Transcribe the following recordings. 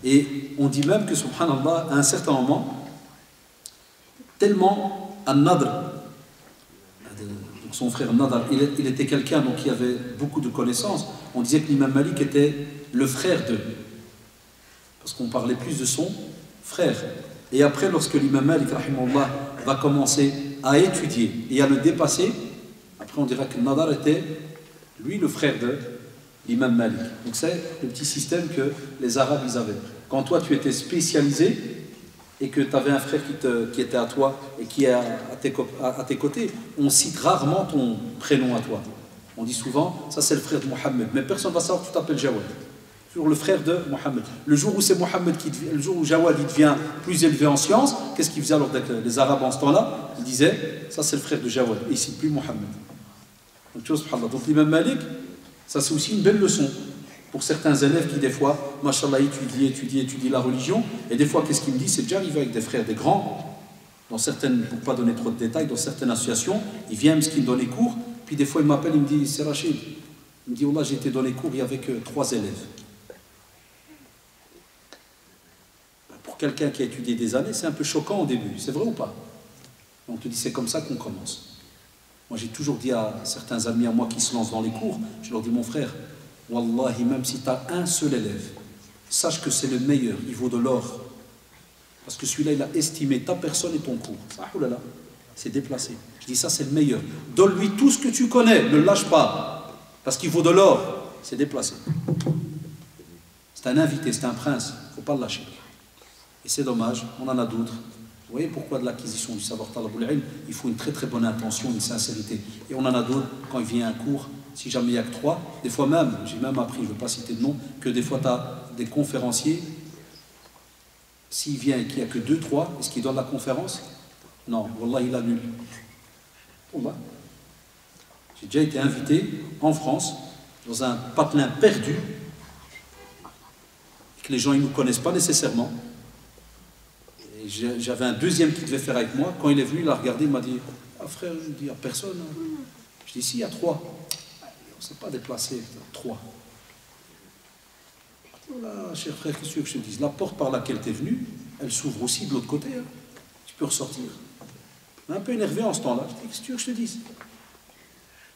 Et on dit même que, subhanallah, à un certain moment, tellement An-Nadr, donc son frère Nadr, il était quelqu'un qui avait beaucoup de connaissances. On disait que l'imam Malik était le frère de, parce qu'on parlait plus de son frère. Et après, lorsque l'imam Malik, rahimahullah, va commencer à étudier et à le dépasser, après on dira que Nadr était, lui, le frère de l'imam Malik. Donc c'est le petit système que les Arabes ils avaient. Quand toi tu étais spécialisé et que tu avais un frère qui était à toi et qui est à tes côtés, on cite rarement ton prénom à toi. On dit souvent, ça c'est le frère de Mohammed, mais personne ne va savoir que tu t'appelles Jawad. Toujours le frère de Mohammed. Le jour où c'est Mohammed le jour où Jawad il devient plus élevé en science, qu'est-ce qu'il faisait alors avec les Arabes en ce temps-là? Il disait, ça c'est le frère de Jawad, et il ne cite plus Mohammed. Donc l'imam Malik, ça c'est aussi une belle leçon pour certains élèves qui des fois, machallah, étudient la religion, et des fois qu'est-ce qu'il me dit? C'est déjà arrivé avec des frères, des grands, dans certaines, pour ne pas donner trop de détails, dans certaines associations, il vient me donne les cours, puis des fois il m'appelle, il me dit, c'est Rachid, il me dit, oh là j'ai été dans les cours, il n'y avait que 3 élèves. Pour quelqu'un qui a étudié des années, c'est un peu choquant au début, c'est vrai ou pas? On te dit, c'est comme ça qu'on commence. Moi, j'ai toujours dit à certains amis à moi qui se lancent dans les cours, je leur dis, mon frère, Wallahi, même si tu as un seul élève, sache que c'est le meilleur, il vaut de l'or. Parce que celui-là, il a estimé ta personne et ton cours. C'est déplacé. Je dis, ça, c'est le meilleur. Donne-lui tout ce que tu connais, ne le lâche pas. Parce qu'il vaut de l'or. C'est déplacé. C'est un invité, c'est un prince. Il ne faut pas le lâcher. Et c'est dommage, on en a d'autres. Vous voyez pourquoi de l'acquisition du savoir talabul ilm, il faut une très très bonne intention, une sincérité. Et on en a d'autres, quand il vient un cours, si jamais il n'y a que 3, des fois même, j'ai même appris, je ne veux pas citer de nom, que des fois tu as des conférenciers, s'il vient et qu'il n'y a que 2, 3, est-ce qu'il donne la conférence? Non, wallah, il annule. Wallah. J'ai déjà été invité en France, dans un patelin perdu, et que les gens ne nous connaissent pas nécessairement. J'avais un deuxième qui devait faire avec moi. Quand il est venu, il a regardé, il m'a dit, ah frère, je dis, il n'y a personne. Je dis, si, il y a 3. On ne s'est pas déplacé, 3. Voilà, cher frère, qu'est-ce que je te dis? La porte par laquelle tu es venu, elle s'ouvre aussi de l'autre côté. Hein. Tu peux ressortir. On est un peu énervé en ce temps-là. Je dis, qu'est-ce que tu veux que je te dise?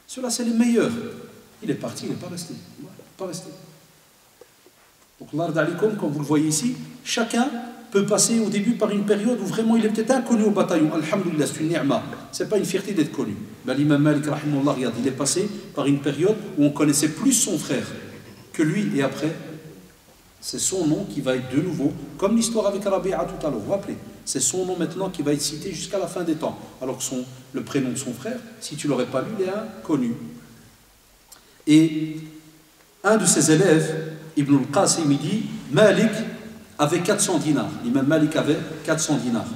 Ceux-là, c'est les meilleurs. Il est parti, il n'est pas resté. Il n'est pas resté. Donc, l'ard alikum, comme vous le voyez ici, chacun peut passer au début par une période où vraiment il est peut-être inconnu au bataillon. Alhamdulillah, c'est une ni'ma. Ce n'est pas une fierté d'être connu. Ben, l'imam Malik, rahimahullah, regarde, il est passé par une période où on connaissait plus son frère que lui. Et après, c'est son nom qui va être de nouveau, comme l'histoire avec Rabi'a tout à l'heure, vous vous rappelez, c'est son nom maintenant qui va être cité jusqu'à la fin des temps. Alors que le prénom de son frère, si tu ne l'aurais pas lu, il est inconnu. Et un de ses élèves, Ibn al-Qasim, il dit, Malik avait 400 dinars. L'imam Malik avait 400 dinars,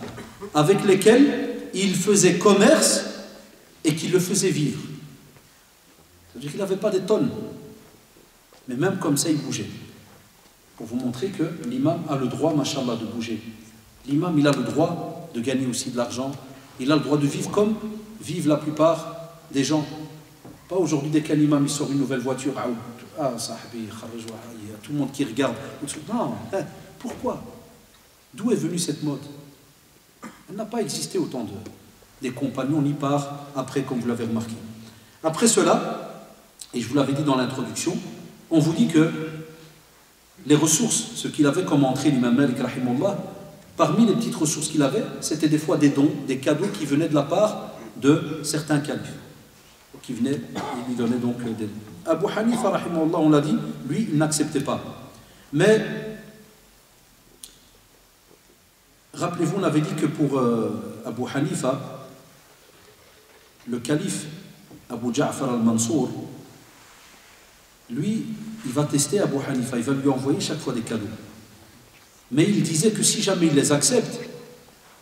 avec lesquels il faisait commerce et qu'il le faisait vivre. C'est-à-dire qu'il n'avait pas des tonnes. Mais même comme ça, il bougeait. Pour vous montrer que l'imam a le droit, machallah, de bouger. L'imam, il a le droit de gagner aussi de l'argent. Il a le droit de vivre comme vivent la plupart des gens. Pas aujourd'hui, dès qu'un imam il sort une nouvelle voiture, ah, sahabi, il y a tout le monde qui regarde. Non, pourquoi? D'où est venue cette mode? Elle n'a pas existé autant des compagnons, ni par après, comme vous l'avez remarqué. Après cela, et je vous l'avais dit dans l'introduction, on vous dit que les ressources, ce qu'il avait comme entrée, l'imam Malik, rahimahullah, parmi les petites ressources qu'il avait, c'était des fois des dons, des cadeaux qui venaient de la part de certains califes. Qui venaient, il lui donnait donc des dons. Abu Hanifa, rahimahullah, on l'a dit, lui, il n'acceptait pas. Mais rappelez-vous, on avait dit que pour Abu Hanifa, le calife Abu Ja'far al-Mansour, lui, il va tester Abu Hanifa, il va lui envoyer chaque fois des cadeaux. Mais il disait que si jamais il les accepte,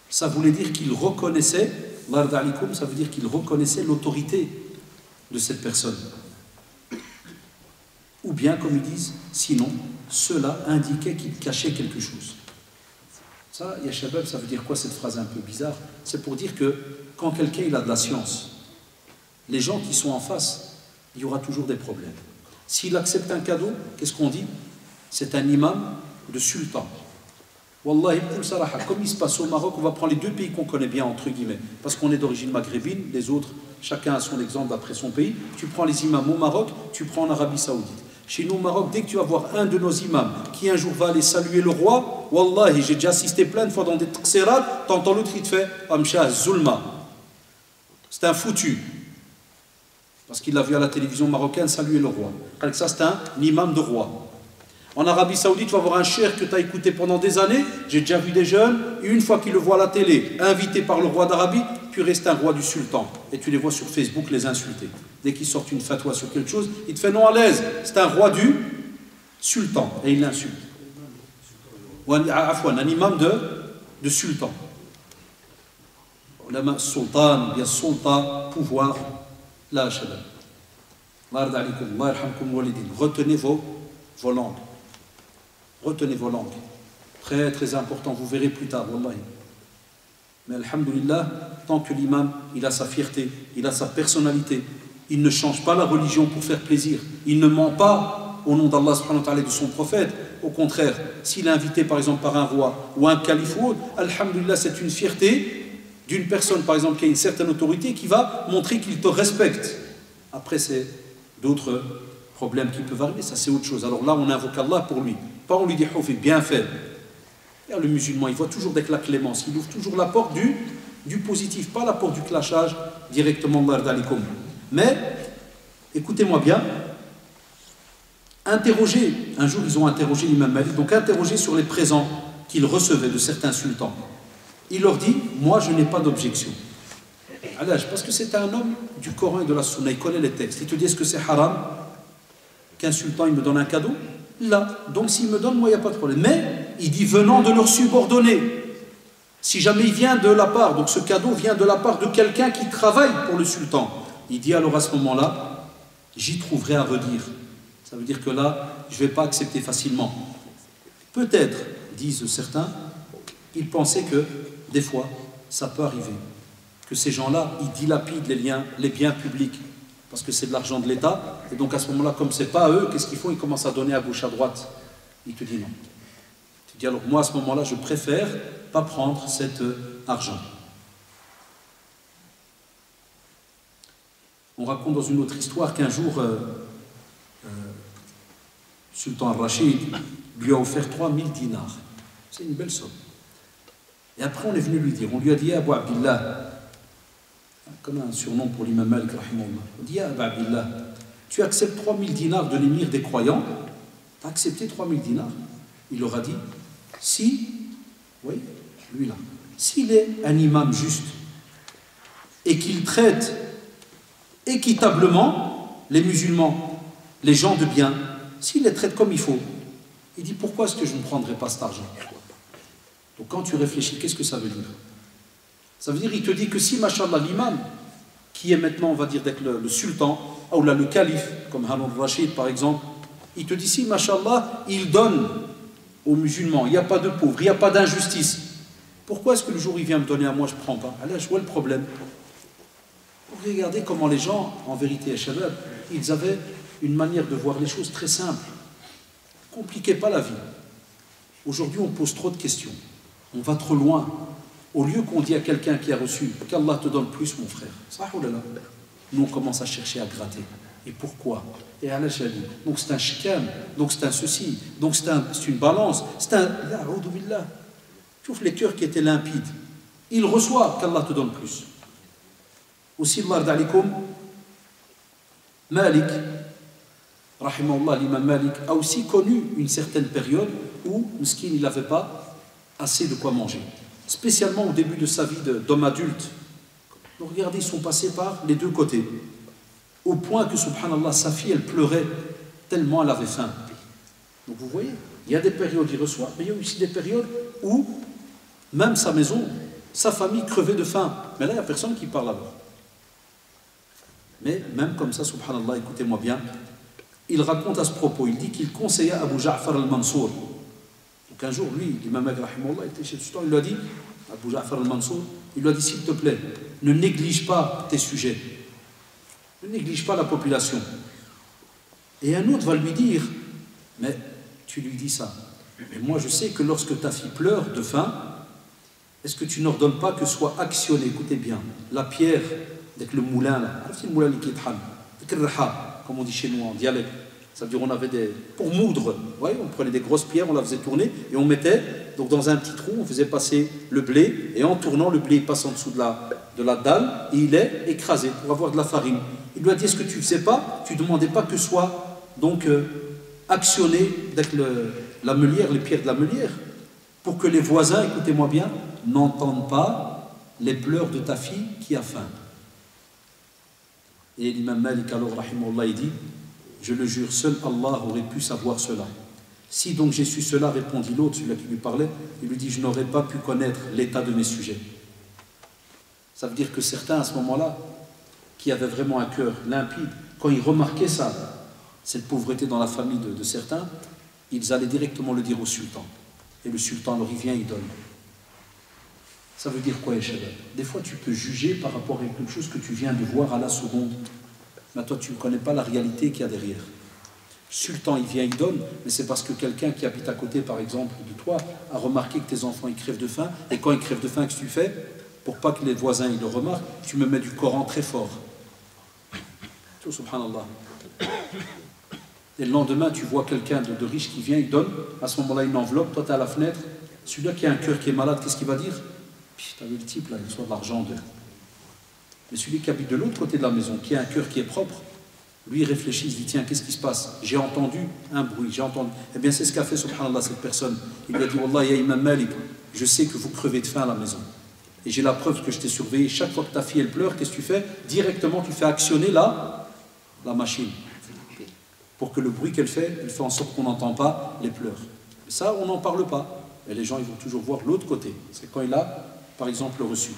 ça voulait dire qu'il reconnaissait, l'ard alikum, ça veut dire qu'il reconnaissait l'autorité de cette personne. Ou bien, comme ils disent, sinon, cela indiquait qu'il cachait quelque chose. Ça, ya shabab, ça veut dire quoi cette phrase un peu bizarre? C'est pour dire que quand quelqu'un il a de la science, les gens qui sont en face, il y aura toujours des problèmes. S'il accepte un cadeau, qu'est-ce qu'on dit? C'est un imam de sultan. Wallahi, comme il se passe au Maroc, on va prendre les deux pays qu'on connaît bien, entre guillemets, parce qu'on est d'origine maghrébine, les autres, chacun a son exemple d'après son pays. Tu prends les imams au Maroc, tu prends en Arabie Saoudite. Chez nous au Maroc, dès que tu vas voir un de nos imams qui un jour va aller saluer le roi, Wallahi, j'ai déjà assisté plein de fois dans des tqsirat, t'entends l'autre qui te fait Amshah Zulma. C'est un foutu. Parce qu'il l'a vu à la télévision marocaine saluer le roi. Avec ça, c'est un imam de roi. En Arabie Saoudite, tu vas voir un cheikh que tu as écouté pendant des années. J'ai déjà vu des jeunes, et une fois qu'ils le voient à la télé, invité par le roi d'Arabie, tu restes un roi du sultan. Et tu les vois sur Facebook les insulter. Dès qu'ils sortent une fatwa sur quelque chose, il te fait non à l'aise. C'est un roi du sultan. Et il l'insulte. Ou un imam de sultan. Sultan, bien sultan, pouvoir. Là, shabab. Retenez vos langues. Retenez vos langues. Très très important, vous verrez plus tard, wallahi. Mais alhamdoulilah, tant que l'imam, il a sa fierté, il a sa personnalité, il ne change pas la religion pour faire plaisir, il ne ment pas au nom d'Allah subhanahu wa ta'ala et de son prophète. Au contraire, s'il est invité par exemple par un roi ou un calife ou autre, alhamdoulilah, c'est une fierté d'une personne par exemple qui a une certaine autorité qui va montrer qu'il te respecte. Après, c'est d'autres problèmes qui peuvent arriver, ça c'est autre chose. Alors là, on invoque Allah pour lui. Pas on lui dit, oh, bien fait. Et le musulman, il voit toujours avec la clémence, il ouvre toujours la porte du positif, pas la porte du clashage directement. Mais, écoutez-moi bien, interrogez, un jour ils ont interrogé l'imam Malik, donc interrogez sur les présents qu'il recevait de certains sultans. Il leur dit, moi je n'ai pas d'objection. Parce que c'est un homme du Coran et de la Sunna, il connaît les textes. Il te dit, est-ce que c'est haram qu'un sultan il me donne un cadeau? Là, donc s'il me donne, moi il n'y a pas de problème. Mais il dit venant de leur subordonné. Si jamais il vient de la part, donc ce cadeau vient de la part de quelqu'un qui travaille pour le sultan, il dit alors à ce moment-là, j'y trouverai à redire. Ça veut dire que là, je ne vais pas accepter facilement. Peut-être, disent certains, ils pensaient que des fois, ça peut arriver, que ces gens-là, ils dilapident les biens publics. Parce que c'est de l'argent de l'État, et donc à ce moment-là, comme ce n'est pas eux, qu'est-ce qu'ils font? Ils commencent à donner à gauche, à droite. Il te dit non. Tu dis alors, moi à ce moment-là, je préfère pas prendre cet argent. On raconte dans une autre histoire qu'un jour, Sultan al-Rachid lui a offert 3000 dinars. C'est une belle somme. Et après, on est venu lui dire, on lui a dit, Abu Abdillah, comme un surnom pour l'imam Malik, on dit, Abu Abdillah, tu acceptes 3000 dinars de l'émir des croyants? Tu as accepté 3000 dinars? Il leur a dit, si, oui, lui là, s'il est un imam juste et qu'il traite équitablement les musulmans, les gens de bien, s'il les traite comme il faut, il dit, pourquoi est-ce que je ne prendrai pas cet argent? Donc quand tu réfléchis, qu'est-ce que ça veut dire? Ça veut dire, il te dit que si, machallah, l'imam, qui est maintenant, on va dire, d'être le sultan, ou là, le calife, comme Harun al-Rashid par exemple, il te dit, si, machallah, il donne aux musulmans, il n'y a pas de pauvres, il n'y a pas d'injustice. Pourquoi est-ce que le jour où il vient me donner à moi, je ne prends pas? Allez, je vois le problème. Regardez comment les gens, en vérité, à Shabab, ils avaient une manière de voir les choses très simple. Compliquez pas la vie. Aujourd'hui, on pose trop de questions. On va trop loin. Au lieu qu'on dit à quelqu'un qui a reçu qu'Allah te donne plus, mon frère, nous on commence à chercher à gratter. Et pourquoi? Et à la chali. Donc c'est un shikam, donc c'est un ceci, donc c'est une balance, c'est un. Tu ouvres les cœurs qui étaient limpides. Il reçoit qu'Allah te donne plus. Aussi, Malik, rahimahullah, l'imam Malik, a aussi connu une certaine période où, Miskin, il n'avait pas assez de quoi manger. Spécialement au début de sa vie d'homme adulte. Donc regardez, ils sont passés par les deux côtés. Au point que, subhanallah, sa fille, elle pleurait tellement elle avait faim. Donc vous voyez, il y a des périodes où il reçoit, mais il y a aussi des périodes où, même sa maison, sa famille crevait de faim. Mais là, il n'y a personne qui parle là-bas. Mais même comme ça, subhanallah, écoutez-moi bien, il raconte à ce propos, il dit qu'il conseilla Abu Ja'far al-Mansour. Donc un jour, lui, l'imam Malik, il était chez le sultan, il lui a dit, Abu Ja'far al-Mansour, il lui a dit, s'il te plaît, ne néglige pas tes sujets. Ne néglige pas la population. Et un autre va lui dire, mais tu lui dis ça, Mais moi, je sais que lorsque ta fille pleure de faim, est-ce que tu n'ordonnes pas que soit actionné, écoutez bien, la pierre, avec le moulin, là, c'est le moulin qui est comme on dit chez nous en dialecte. Ça veut dire on avait des... Pour moudre, ouais, on prenait des grosses pierres, on la faisait tourner et on mettait donc dans un petit trou, on faisait passer le blé et en tournant, le blé passe en dessous de la dalle et il est écrasé pour avoir de la farine. Il lui a dit, est-ce que tu ne sais pas, tu ne demandais pas que soit donc actionné avec la meulière, les pierres de la meulière, pour que les voisins, écoutez-moi bien, n'entendent pas les pleurs de ta fille qui a faim. Et l'imam Malik, alors, rahimahullah, il dit, je le jure, seul Allah aurait pu savoir cela. Si donc j'ai su cela, répondit l'autre, celui-là qui lui parlait, il lui dit, je n'aurais pas pu connaître l'état de mes sujets. Ça veut dire que certains, à ce moment-là, qui avaient vraiment un cœur limpide, quand ils remarquaient ça, cette pauvreté dans la famille de certains, ils allaient directement le dire au sultan. Et le sultan, alors il vient, il donne. Ça veut dire quoi, Echebel? Des fois, tu peux juger par rapport à quelque chose que tu viens de voir à la seconde. Mais toi, tu ne connais pas la réalité qu'il y a derrière. Le sultan, il vient, il donne, mais c'est parce que quelqu'un qui habite à côté, par exemple, de toi, a remarqué que tes enfants, ils crèvent de faim. Et quand ils crèvent de faim, qu'est-ce que tu fais? Pour pas que les voisins, ils le remarquent, tu me mets du Coran très fort. Tout, subhanallah. Et le lendemain, tu vois quelqu'un de riche qui vient, il donne, à ce moment-là, une enveloppe, toi, tu es à la fenêtre. Celui-là qui a un cœur qui est malade, qu'est-ce qu'il va dire? T'as vu le type, là, il reçoit de l'argent de... Mais celui qui habite de l'autre côté de la maison, qui a un cœur qui est propre, lui, il réfléchit, il se dit, tiens, qu'est-ce qui se passe? J'ai entendu un bruit, j'ai entendu... Eh bien, c'est ce qu'a fait, subhanallah, cette personne. Il lui a dit, Wallah, ya Imam Malik, je sais que vous crevez de faim à la maison. Et j'ai la preuve que je t'ai surveillé. Chaque fois que ta fille, elle pleure, qu'est-ce que tu fais? Directement, tu fais actionner la machine. Pour que le bruit qu'elle fait en sorte qu'on n'entend pas les pleurs. Et ça, on n'en parle pas. Et les gens, ils vont toujours voir l'autre côté. C'est quand il a, par exemple, reçu.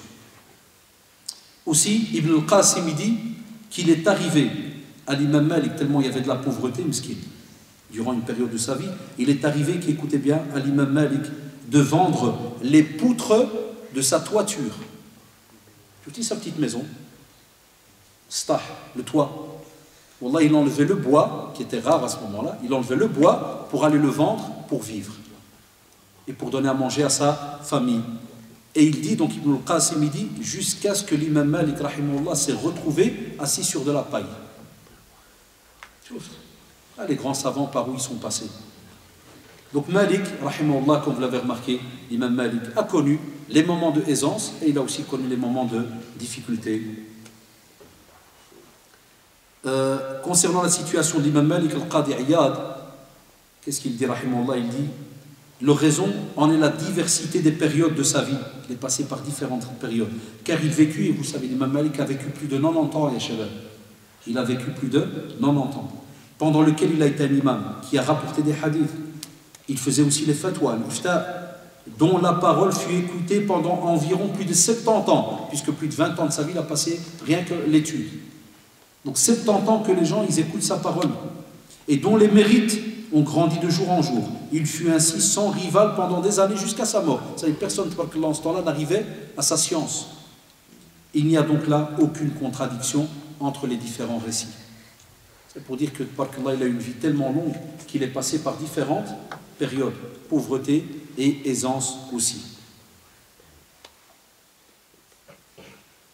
Aussi, Ibn al-Qasim dit qu'il est arrivé à l'imam Malik, tellement il y avait de la pauvreté, miskin, durant une période de sa vie, il est arrivé, qui écoutait bien, à l'imam Malik, de vendre les poutres de sa toiture. Tu dis sa petite maison, stah, le toit. Wallah, il enlevait le bois, qui était rare à ce moment-là, il enlevait le bois pour aller le vendre pour vivre et pour donner à manger à sa famille. Et il dit, donc Ibn al-Qasim dit, jusqu'à ce que l'imam Malik, rahimahullah, s'est retrouvé assis sur de la paille. Ah, les grands savants par où ils sont passés. Donc Malik, rahimahullah, comme vous l'avez remarqué, l'imam Malik a connu les moments de aisance et il a aussi connu les moments de difficulté. Concernant la situation d'Imam Malik al-Qadi Iyad, qu'est-ce qu'il dit, rahimahullah? Il dit, la raison en est la diversité des périodes de sa vie. Il est passé par différentes périodes. Car il vécut, et vous savez, l'imam Malik a vécu plus de 90 ans, les Shabab. Il a vécu plus de 90 ans. Pendant lequel il a été un imam qui a rapporté des hadiths. Il faisait aussi les fatwas, l'ifta, dont la parole fut écoutée pendant environ plus de 70 ans, puisque plus de 20 ans de sa vie, il a passé rien que l'étude. Donc 70 ans que les gens, ils écoutent sa parole. Et dont les mérites ont grandi de jour en jour. Il fut ainsi sans rival pendant des années jusqu'à sa mort. C'est-à-dire personne, en ce temps-là, n'arrivait à sa science. Il n'y a donc là aucune contradiction entre les différents récits. C'est pour dire que Barkallah, il a une vie tellement longue qu'il est passé par différentes périodes, pauvreté et aisance aussi.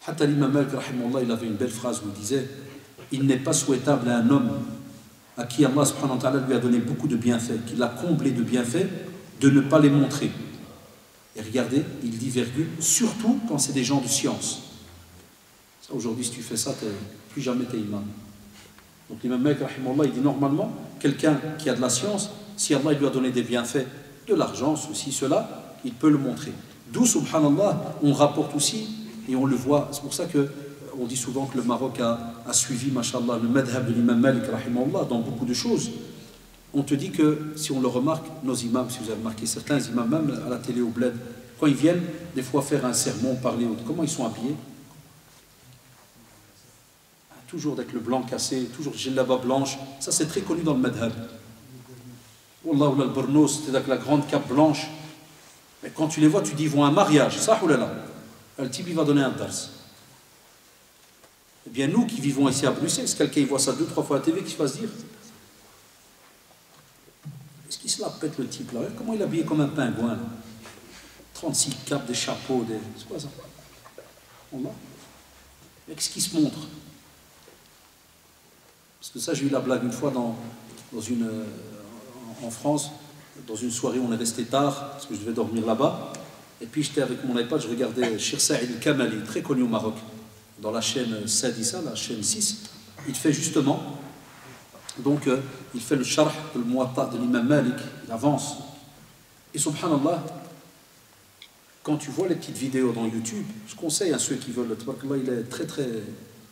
Hatta l'imam Malik, rahimahullah, il avait une belle phrase où il disait, il n'est pas souhaitable à un homme à qui Allah subhanahu wa ta'ala lui a donné beaucoup de bienfaits, qu'il a comblé de bienfaits, de ne pas les montrer. Et regardez, il dit virgule, surtout quand c'est des gens de science. Aujourd'hui, si tu fais ça, plus jamais t'es imam. Donc l'imam Malik, rahimahullah, il dit normalement, quelqu'un qui a de la science, si Allah lui a donné des bienfaits, de l'argent, ceci, cela, il peut le montrer. D'où, subhanallah, on rapporte aussi, et on le voit, c'est pour ça que on dit souvent que le Maroc a suivi, mashallah, le madhab de l'imam Malik, rahimahullah, dans beaucoup de choses. On te dit que, si on le remarque, nos imams, si vous avez remarqué certains imams, même à la télé au bled, quand ils viennent, des fois faire un sermon, parler, comment ils sont habillés? Toujours avec le blanc cassé, toujours djellaba blanche, ça c'est très connu dans le madhab. Wallah, ou al-Burnos, c'est avec la grande cape blanche. Mais quand tu les vois, tu dis, ils vont à un mariage, ça ou là là. Le type, il va donner un dars. Eh bien, nous qui vivons ici à Bruxelles, si quelqu'un voit ça 2-3 fois à la TV, qu'est-ce qu'il va se dire? Est-ce qu'il se la pète le type là? Comment il est habillé comme un pingouin là? 36 capes, des chapeaux, des... c'est quoi ça? Qu'est-ce qui se montre? Parce que ça, j'ai eu la blague une fois en France, dans une soirée où on est resté tard, parce que je devais dormir là-bas. Et puis j'étais avec mon iPad, je regardais Cheikh Saïd El-Kamali, très connu au Maroc, dans la chaîne Sadissa, la chaîne 6. Il fait justement, donc il fait le sharh, le muwatta de l'imam Malik, il avance. Et subhanallah, quand tu vois les petites vidéos dans YouTube, je conseille à ceux qui veulent, il est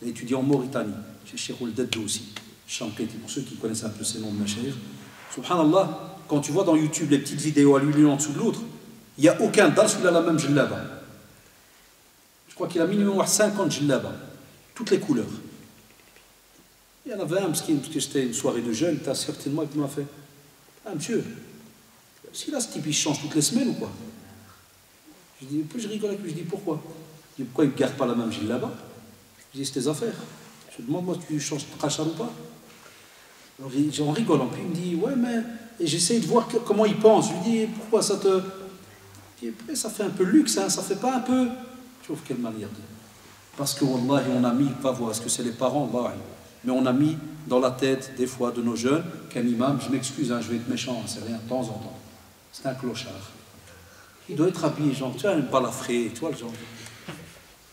il est étudié en Mauritanie, chez Cheikh Ould aussi, Chanketi, pour ceux qui connaissent un peu ces noms de Machaïr. Subhanallah, quand tu vois dans YouTube les petites vidéos à l'une en dessous de l'autre, il n'y a aucun dars où il a la même djellaba. Je crois qu'il a minimum 50 djellaba, toutes les couleurs. Il y en avait un, parce que c'était une soirée de jeunes, tu as certainement qui m'a fait: ah monsieur, si là ce type il change toutes les semaines ou quoi? Je dis, puis je rigole avec lui, je dis pourquoi? Je dis, pourquoi il ne garde pas la même djellaba? Je dis, c'est tes affaires. Je lui demande, moi, tu changes de khachar ou pas? Alors j'en rigole, puis il me dit, ouais, mais. Et j'essaye de voir comment il pense. Je lui dis, pourquoi ça te. Je dis, ça fait un peu luxe, hein, ça fait pas un peu. Tu vois quelle manière de. Parce que, wallahi, on a mis, pas voir, est-ce que c'est les parents, wallahi, mais on a mis dans la tête, des fois, de nos jeunes, qu'un imam, je m'excuse, hein, je vais être méchant, c'est rien, de temps en temps, c'est un clochard. Il doit être habillé, genre, tu vois, un balafré, tu vois, le genre.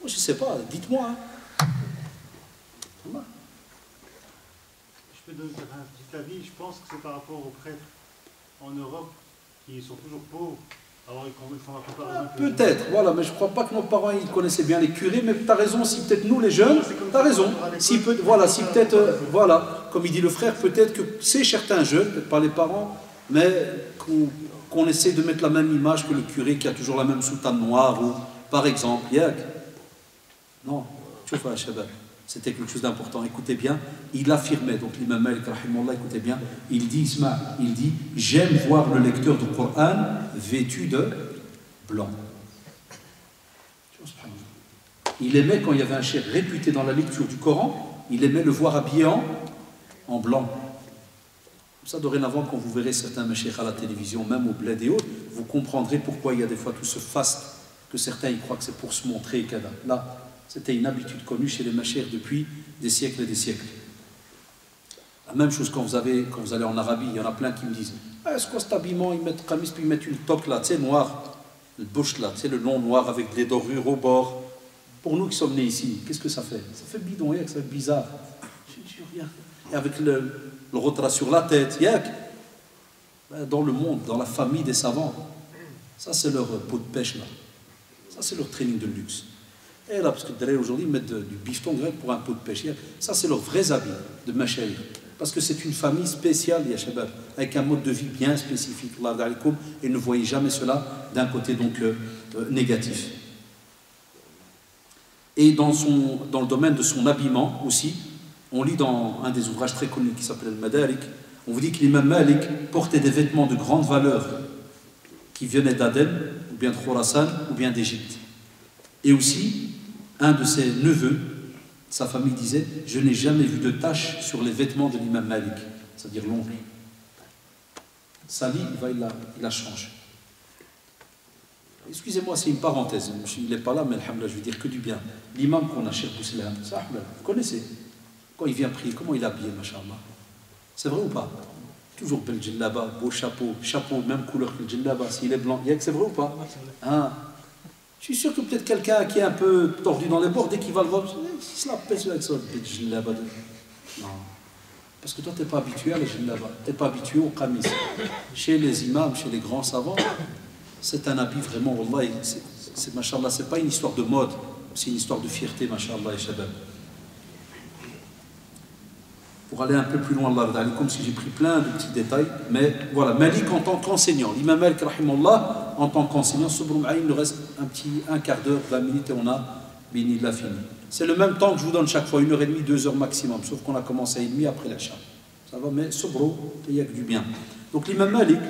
Moi, je sais pas, dites-moi. Hein. Voilà. Je peux donner un petit avis, je pense que c'est par rapport aux prêtres en Europe qui sont toujours pauvres. Alors ils font la comparaison. Peut-être, voilà, mais je ne crois pas que nos parents ils connaissaient bien les curés, mais tu as raison, si peut-être nous les jeunes, tu as raison. Si peut-être, voilà, comme il dit le frère, peut-être que c'est certains jeunes, peut-être pas les parents, mais qu'on essaie de mettre la même image que le curé qui a toujours la même soutane noire, ou par exemple, Yak. Non, tu vois, Shabbat. C'était quelque chose d'important. Écoutez bien, il affirmait, donc l'imam Malik, rahimahullah, écoutez bien, il dit, j'aime voir le lecteur du Coran vêtu de blanc. Il aimait, quand il y avait un cheikh réputé dans la lecture du Coran, il aimait le voir habillé en blanc. Comme ça, dorénavant, quand vous verrez certains meshaykhs à la télévision, même au bled et autres, vous comprendrez pourquoi il y a des fois tout ce faste, que certains y croient que c'est pour se montrer. Là, c'était une habitude connue chez les mashaykhs depuis des siècles et des siècles. La même chose quand vous allez en Arabie, il y en a plein qui me disent, est-ce que cet habillement, ils mettent camis, puis ils mettent une toque là, tu sais, noire, le bouche là, tu sais, le long noir avec des dorures au bord. Pour nous qui sommes nés ici, qu'est-ce que ça fait? Ça fait bidon, ça fait bizarre. Je dis rien. Et avec le retrait sur la tête, dans le monde, dans la famille des savants, ça c'est leur pot de pêche là. Ça c'est leur training de luxe. Et là, parce que derrière aujourd'hui, ils mettent du bifton grec pour un pot de pêche. Ça c'est leurs vrais habits de mashayikh. Parce que c'est une famille spéciale, ya shabab, avec un mode de vie bien spécifique. Et ne voyez jamais cela d'un côté donc négatif. Et dans le domaine de son habillement aussi, on lit dans un des ouvrages très connus qui s'appelle Al-Madarik, on vous dit que l'imam Malik portait des vêtements de grande valeur qui venaient d'Aden, ou bien de Khorasan, ou bien d'Égypte. Et aussi, un de ses neveux, sa famille disait, je n'ai jamais vu de tache sur les vêtements de l'imam Malik, c'est-à-dire l'oncle. Sali, il la change. Excusez-moi, c'est une parenthèse, il n'est pas là, mais alhamdoulilah, je vais dire que du bien. L'imam qu'on a, Cheikh Bousselam, vous connaissez, quand il vient prier, comment il est habillé, machallah? C'est vrai ou pas? Toujours bel djellaba, beau chapeau, même couleur que le djellaba, s'il est blanc, c'est vrai ou pas? Hein? Je suis sûr que peut-être quelqu'un qui est un peu tordu dans les bords, dès qu'il va le voir, il se la pèse avec ça, le djellaba. Non. Parce que toi, tu n'es pas habitué à la djellaba, tu n'es pas habitué au qamis. Chez les imams, chez les grands savants, c'est un habit vraiment, wallah, machallah, c'est pas une histoire de mode, c'est une histoire de fierté, machallah, et shabab. Pour aller un peu plus loin, comme si j'ai pris plein de petits détails, mais voilà, Malik en tant qu'enseignant, l'imam Malik, rahimahullah, en tant qu'enseignant, il nous reste un quart d'heure, 20 minutes, et on a fini. C'est le même temps que je vous donne chaque fois, 1h30, 2h maximum, sauf qu'on a commencé à 1h30 après l'achat. Ça va, mais sobro, il y a que du bien. Donc l'imam Malik,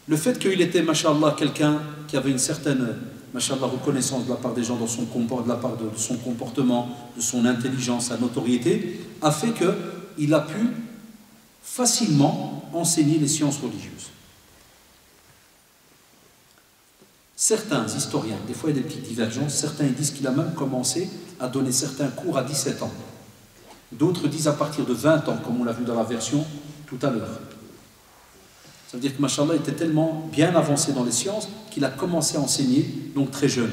le fait qu'il était, mashallah, quelqu'un qui avait une certaine, mashallah, reconnaissance de la part des gens dans son comportement, de la part de son comportement, de son intelligence, sa notoriété, a fait qu'il a pu facilement enseigner les sciences religieuses. Certains historiens, des fois il y a des petites divergences, certains disent qu'il a même commencé à donner certains cours à 17 ans. D'autres disent à partir de 20 ans, comme on l'a vu dans la version tout à l'heure. Ça veut dire que Mashallah était tellement bien avancé dans les sciences qu'il a commencé à enseigner, donc très jeune.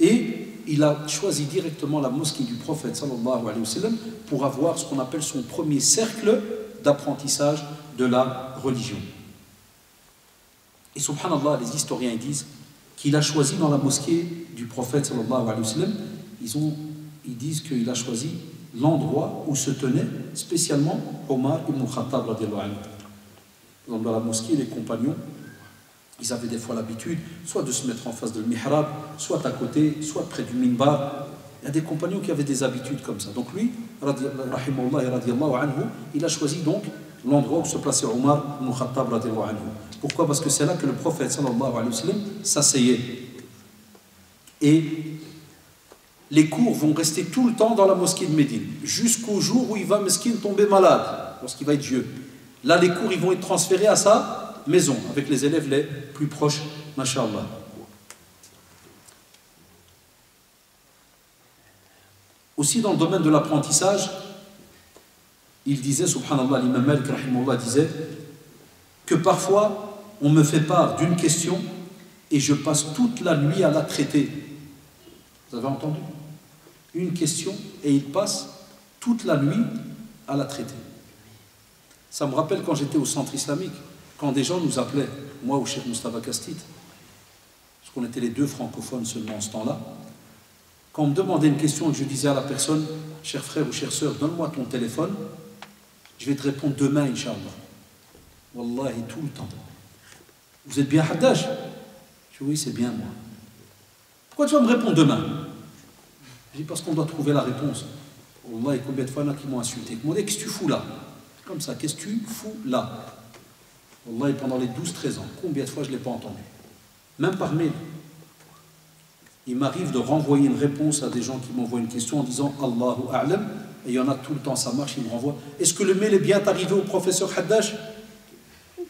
Et il a choisi directement la mosquée du prophète sallallahu alayhi wa sallam pour avoir ce qu'on appelle son premier cercle d'apprentissage de la religion. Et subhanallah, les historiens disent qu'il a choisi dans la mosquée du prophète sallallahu alayhi wa sallam, ils disent qu'il a choisi l'endroit où se tenait spécialement Omar ibn Khattab radiallahu anhu. Dans la mosquée, les compagnons, ils avaient des fois l'habitude soit de se mettre en face de mihrab, soit à côté, soit près du minbar. Il y a des compagnons qui avaient des habitudes comme ça. Donc lui, rahimahullah radiallahu anhu, il a choisi donc l'endroit où se plaçait Omar ibn Khattab radiallahu anhu. Pourquoi? Parce que c'est là que le prophète sallallahu alayhi wa sallam s'asseyait. Et les cours vont rester tout le temps dans la mosquée de Médine, jusqu'au jour où il va mesquine tomber malade, lorsqu'il va être vieux. Là, les cours ils vont être transférés à sa maison, avec les élèves les plus proches, masha'Allah. Aussi dans le domaine de l'apprentissage, il disait, subhanallah, l'imam Malik rahimahullah disait que parfois on me fait part d'une question et je passe toute la nuit à la traiter. Vous avez entendu? Une question et il passe toute la nuit à la traiter. Ça me rappelle quand j'étais au centre islamique, quand des gens nous appelaient, moi ou Cheikh Moustapha Kastit, parce qu'on était les deux francophones seulement en ce temps-là, quand on me demandait une question et que je disais à la personne, cher frère ou chère sœur, donne-moi ton téléphone, je vais te répondre demain, Inch'Allah. Wallahi, tout le temps. Vous êtes bien Haddaj? Je dis oui, c'est bien moi. Pourquoi tu vas me répondre demain? Je dis parce qu'on doit trouver la réponse. Wallahi, combien de fois il y en a qui m'ont insulté, qui m'ont dit, qu'est-ce que tu fous là? Comme ça, qu'est-ce que tu fous là? Wallahi, pendant les 12-13 ans, combien de fois je ne l'ai pas entendu? Même par mail. Il m'arrive de renvoyer une réponse à des gens qui m'envoient une question en disant Allahu A'lam, et il y en a tout le temps, ça marche, ils me renvoient. Est-ce que le mail est bien arrivé au professeur Haddash?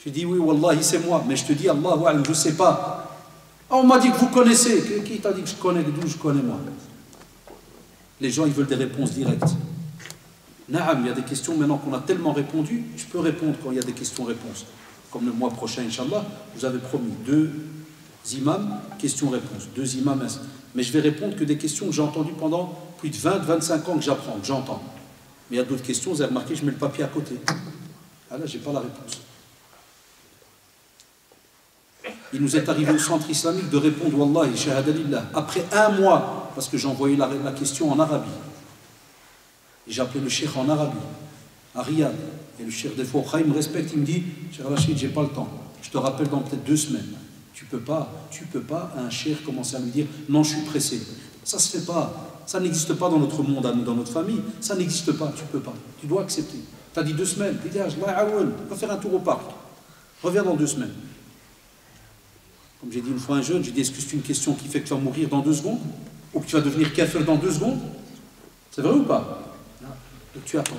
Je dis oui, Wallahi, c'est moi, mais je te dis Allahu A'lam, je ne sais pas. Ah, on m'a dit que vous connaissez. Qui t'a dit que je connais? D'où je connais moi? Les gens, ils veulent des réponses directes. Naam, il y a des questions maintenant qu'on a tellement répondu, je peux répondre quand il y a des questions-réponses. Comme le mois prochain, Inch'Allah, vous avez promis 2 imams, questions-réponses, 2 imams. Mais je vais répondre que des questions que j'ai entendues pendant plus de 20-25 ans que j'apprends, que j'entends. Mais il y a d'autres questions, vous avez remarqué, je mets le papier à côté. Ah là, je n'ai pas la réponse. Il nous est arrivé au centre islamique de répondre, Wallahi, shahada lillah, après 1 mois, parce que j'ai envoyé la question en Arabie. Et j'ai appelé le cheikh en Arabie, à Riyad. Et le cheikh, des fois, il me respecte, il me dit, Cheikh Rachid, j'ai pas le temps. Je te rappelle dans peut-être 2 semaines. Tu peux pas, un cheikh commencer à lui dire, non, je suis pressé. Ça se fait pas. Ça n'existe pas dans notre monde, dans notre famille. Ça n'existe pas, tu peux pas. Tu dois accepter. Tu as dit 2 semaines. Dégage, va faire un tour au parc. Reviens dans 2 semaines. Comme j'ai dit une fois à un jeune, j'ai dit, est-ce que c'est une question qui fait que tu vas mourir dans 2 secondes? Ou que tu vas devenir kafir dans 2 secondes? C'est vrai ou pas? Donc tu attends.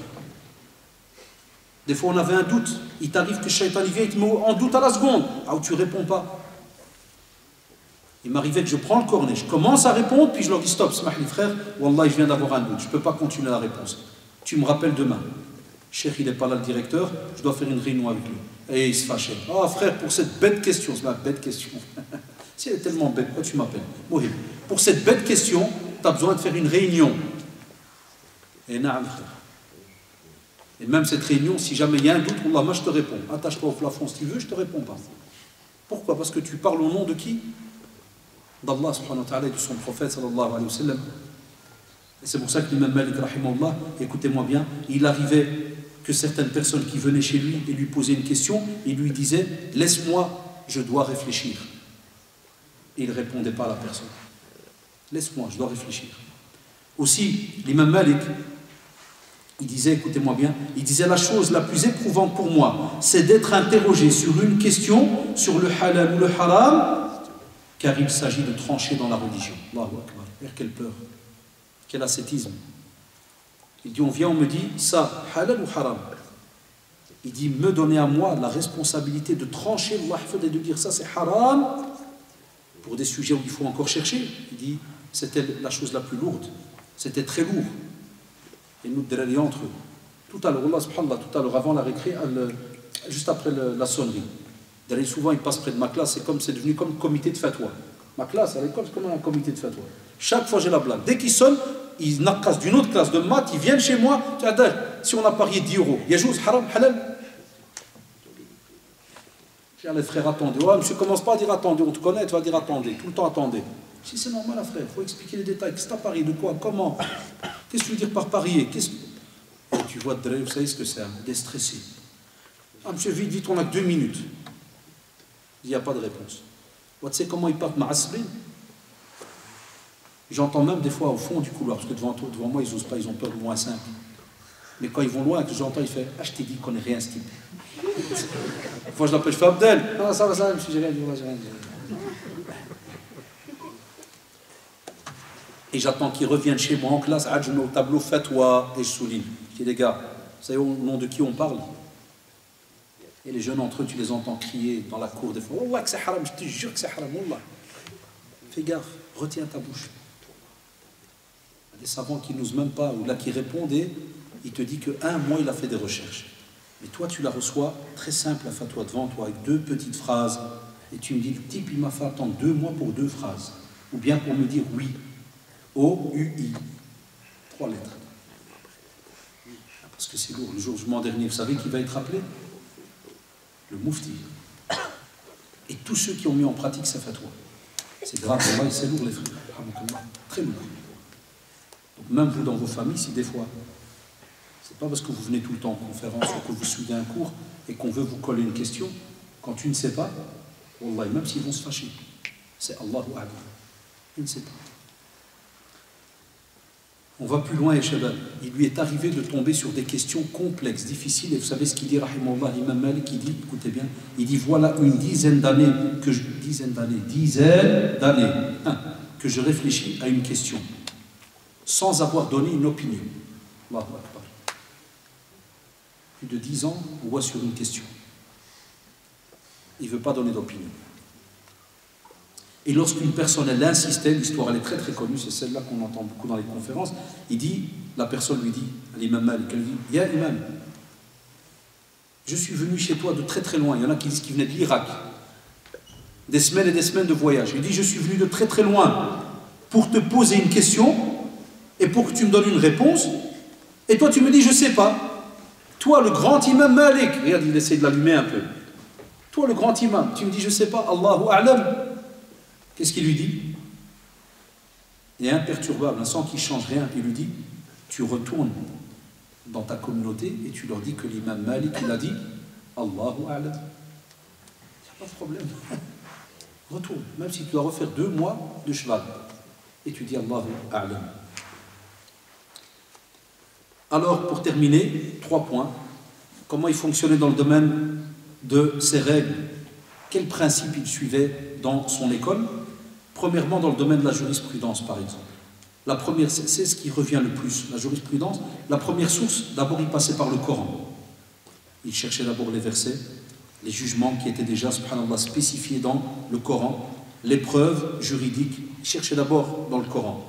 Des fois on avait un doute, il t'arrive que le shaitan vient, il te met en doute à la seconde. Ah, où tu réponds pas. Il m'arrivait que je prends le cornet, je commence à répondre, puis je leur dis stop, smahli frère, wallah, je viens d'avoir un doute, je ne peux pas continuer la réponse. Tu me rappelles demain. Cheikh, il n'est pas là le directeur, je dois faire une réunion avec lui. Et il se fâchait. Ah frère, pour cette bête question, c'est ma bête question. Si elle est tellement bête, pourquoi tu m'appelles? Mohib. Pour cette bête question, tu as besoin de faire une réunion. Et naam frère. Et même cette réunion, si jamais il y a un doute, Wallah, moi je te réponds. Attache-toi au plafond si tu veux, je ne te réponds pas. Pourquoi? Parce que tu parles au nom de qui? D'Allah subhanahu wa ta'ala et de son prophète sallallahu alayhi wa sallam. Et c'est pour ça que l'imam Malik rahimahullah, écoutez-moi bien, il arrivait que certaines personnes qui venaient chez lui et lui posaient une question, il lui disait « Laisse-moi, je dois réfléchir ». Et il ne répondait pas à la personne. « Laisse-moi, je dois réfléchir ». Aussi, l'imam Malik, il disait, écoutez-moi bien, il disait la chose la plus éprouvante pour moi, c'est d'être interrogé sur une question, sur le halal ou le haram, car il s'agit de trancher dans la religion. Allahu Akbar. Quelle peur, quel ascétisme. Il dit, on vient, on me dit, ça, halal ou haram? Il dit, me donner à moi la responsabilité de trancher et de dire ça c'est haram, pour des sujets où il faut encore chercher. Il dit, c'était la chose la plus lourde. C'était très lourd. Et nous, derrière entre eux. Tout à l'heure, Allah subhanallah, tout à l'heure, avant la récré, juste après la sonnerie. Derrière, souvent, ils passent près de ma classe, c'est devenu comme un comité de fatwa. Ma classe, à l'école, c'est comme un comité de fatwa. Chaque fois, j'ai la blague. Dès qu'ils sonnent, ils n'accasent d'une autre classe de maths, ils viennent chez moi. Si on a parié 10 euros, yajouz, haram, halal. Les frères, attendez. Ouais, monsieur, commence pas à dire attendez, on te connaît, tu vas dire attendez. Tout le temps attendez. Si c'est normal, frère, il faut expliquer les détails. Qu'est-ce que tu as parié, de quoi, comment? Qu'est-ce que tu veux dire par parier? Et tu vois, vous savez ce que c'est, des stressés. Ah, monsieur, vite, vite, on n'a que 2 minutes. Il n'y a pas de réponse. Tu sais comment ils partent, ma'asbin? J'entends même des fois au fond du couloir, parce que devant moi, ils n'osent pas, ils ont peur de moins 5. Mais quand ils vont loin, que j'entends, il fait ah, je t'ai dit qu'on n'est rien, ce type. Une fois, je l'appelle, je fais Abdel. Non, ça va, monsieur, j'ai rien dit, j'ai rien dit. Et j'attends qu'ils reviennent chez moi en classe, je mets au tableau fatwa, et je souligne. Je dis, les gars, vous savez au nom de qui on parle? Et les jeunes entre eux, tu les entends crier dans la cour des fois. Wallah que c'est haram, je te jure que c'est haram, wallah. Fais gaffe, retiens ta bouche. Il y a des savants qui n'osent même pas, ou là qui répondent, et il te dit qu'un mois il a fait des recherches. Mais toi tu la reçois très simple, la fatwa devant toi, avec 2 petites phrases, et tu me dis, le type il m'a fait attendre 2 mois pour 2 phrases. Ou bien pour me dire oui. O-U-I. 3 lettres. Parce que c'est lourd. Le jour du jugement dernier, vous savez qui va être appelé? Le Moufti. Et tous ceux qui ont mis en pratique sa fatwa. C'est grave, c'est lourd les frères. Très lourd. Donc même vous dans vos familles, si des fois, c'est pas parce que vous venez tout le temps en conférence ou que vous suivez un cours et qu'on veut vous coller une question, quand tu ne sais pas, Wallah, même s'ils vont se fâcher, c'est Allahu A'lam. Il ne sait pas. On va plus loin, Shabab. Il lui est arrivé de tomber sur des questions complexes, difficiles, et vous savez ce qu'il dit, rahimahullah, l'imam Malik, il dit, écoutez bien, il dit, voilà une dizaine d'années que je réfléchis à une question, sans avoir donné une opinion. Allahu Akbar. Plus de 10 ans, on voit sur une question. Il ne veut pas donner d'opinion. Et lorsqu'une personne, elle insistait, l'histoire elle est très très connue, c'est celle-là qu'on entend beaucoup dans les conférences, la personne lui dit, à l'imam Malik, elle dit, ya imam, je suis venu chez toi de très très loin, il y en a qui disent qu'ils venaient de l'Irak, des semaines et des semaines de voyage. Il dit, je suis venu de très très loin pour te poser une question et pour que tu me donnes une réponse, et toi tu me dis, je ne sais pas. Toi, le grand imam Malik, regarde, il essaie de l'allumer un peu. Toi, le grand imam, tu me dis, je ne sais pas, Allahu A'lam. Qu'est-ce qu'il lui dit? Il est imperturbable, sans qu'il ne change rien. Il lui dit, tu retournes dans ta communauté et tu leur dis que l'imam Malik, il a dit, Allahu A'lam. Il n'y a pas de problème. Retourne, même si tu dois refaire 2 mois de cheval. Et tu dis Allahu A'lam. Alors, pour terminer, 3 points. Comment il fonctionnait dans le domaine de ses règles? Quels principes il suivait dans son école? Premièrement, dans le domaine de la jurisprudence, par exemple. La première, c'est ce qui revient le plus, la jurisprudence. La première source, d'abord, il passait par le Coran. Il cherchait d'abord les versets, les jugements qui étaient déjà, subhanallah, spécifiés dans le Coran, les preuves juridiques. Il cherchait d'abord dans le Coran.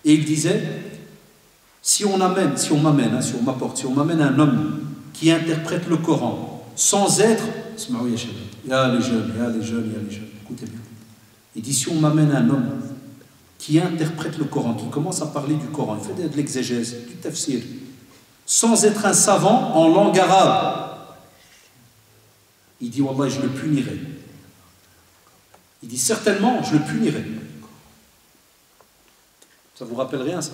Et il disait, si on m'amène un homme qui interprète le Coran sans être, il y a les jeunes, écoutez bien. Il dit, si on m'amène un homme qui interprète le Coran, qui commence à parler du Coran, il fait de l'exégèse, du tafsir, sans être un savant en langue arabe, il dit, wallah, je le punirai. Il dit, certainement, je le punirai. Ça vous rappelle rien, ça?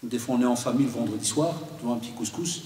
Des fois, on est en famille le vendredi soir, devant un petit couscous,